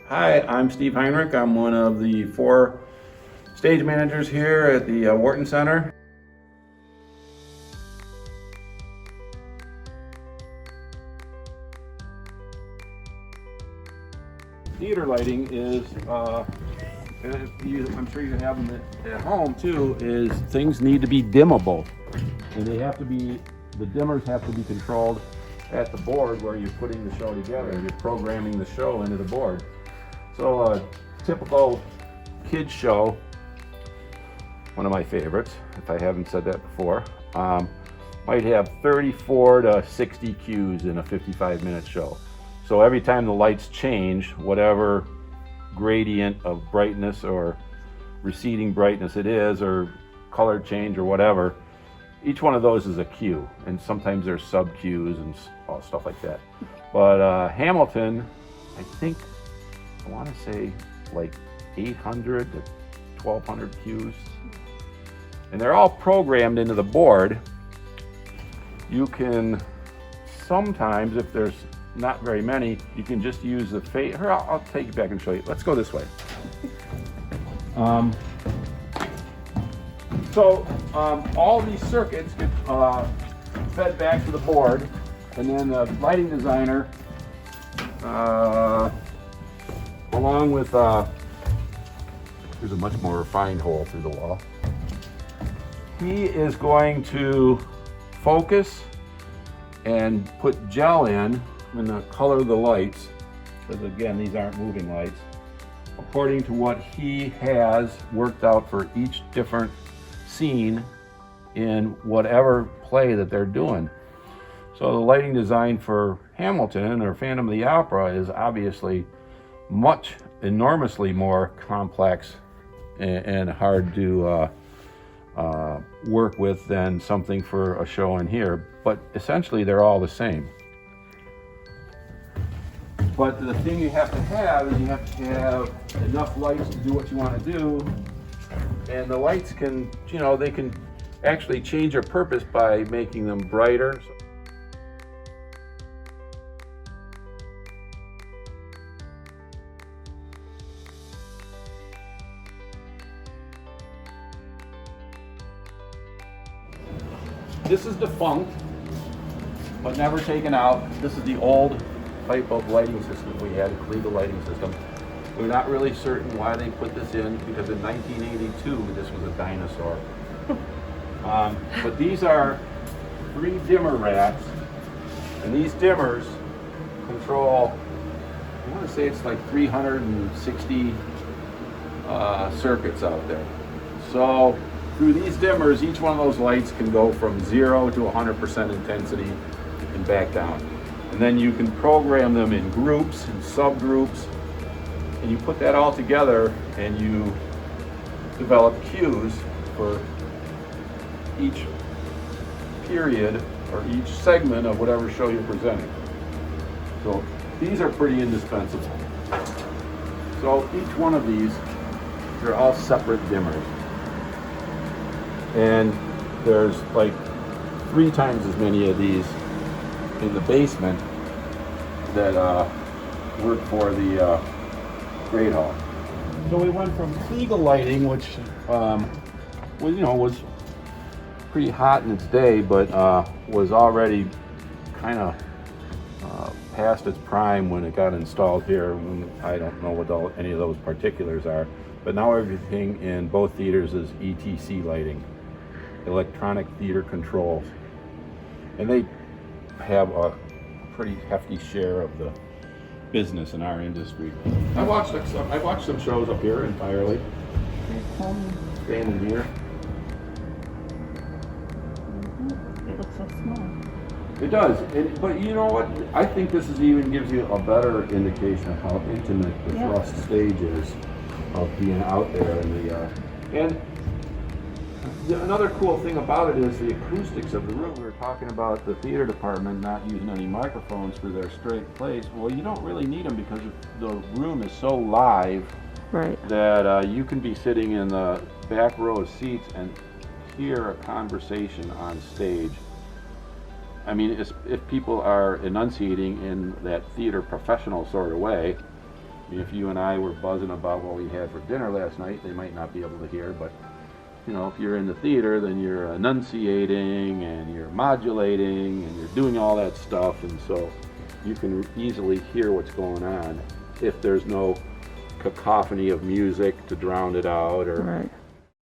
Hi, I'm Steve Heinrich. I'm one of the 4 stage managers here at the Wharton Center. Theater lighting is, I'm sure you have them at home too, is things need to be dimmable. And they have to be, the dimmers have to be controlled at the board where you're putting the show together. You're programming the show into the board. So a typical kids show, one of my favorites, if I haven't said that before, might have 34 to 60 cues in a 55-minute show. So every time the lights change, whatever gradient of brightness or receding brightness it is, or color change or whatever, each one of those is a cue, and sometimes there's sub cues and stuff like that. But Hamilton, I want to say like 800 to 1200 cues, and they're all programmed into the board. You can sometimes, if there's not very many, you can just use the fade. Here, I'll take you back and show you. Let's go this way. All these circuits get fed back to the board, and then the lighting designer, along with, here's a much more refined hole through the wall. He is going to focus and put gel in the color of the lights, because again, these aren't moving lights, according to what he has worked out for each different scene in whatever play that they're doing. So the lighting design for Hamilton or Phantom of the Opera is obviously enormously more complex and hard to work with than something for a show in here, but essentially they're all the same. But the thing you have to have is you have to have enough lights to do what you want to do, and the lights can, they can actually change their purpose by making them brighter. This is defunct, but never taken out. This is the old type of lighting system we had, a Kliegel lighting system. We're not really certain why they put this in, because in 1982, this was a dinosaur. But these are 3 dimmer racks, and these dimmers control, I want to say it's like 360 circuits out there. So through these dimmers, each one of those lights can go from 0 to 100% intensity and back down. And then you can program them in groups and subgroups, and you put that all together and you develop cues for each period or each segment of whatever show you're presenting. So these are pretty indispensable. So each one of these, they're all separate dimmers. And there's like 3 times as many of these in the basement that work for the Great Hall. So we went from Kliegel lighting, which was pretty hot in its day, but was already kind of past its prime when it got installed here. I don't know what any of those particulars are, but now everything in both theaters is ETC lighting, electronic theater controls, and they have a pretty hefty share of the business in our industry. I watched some shows up here entirely. Standing here. It looks so small. It does, but you know what? I think this even gives you a better indication of how intimate the thrust stage is of being out there and another cool thing about it is the acoustics of the room. We were talking about the theater department not using any microphones for their straight plays. Well, you don't really need them because the room is so live, right, that you can be sitting in the back row of seats and hear a conversation on stage. I mean, if people are enunciating in that theater professional sort of way, I mean, if you and I were buzzing about what we had for dinner last night, they might not be able to hear, but you know, if you're in the theater, then you're enunciating and you're modulating and you're doing all that stuff, and so you can easily hear what's going on if there's no cacophony of music to drown it out, or Right.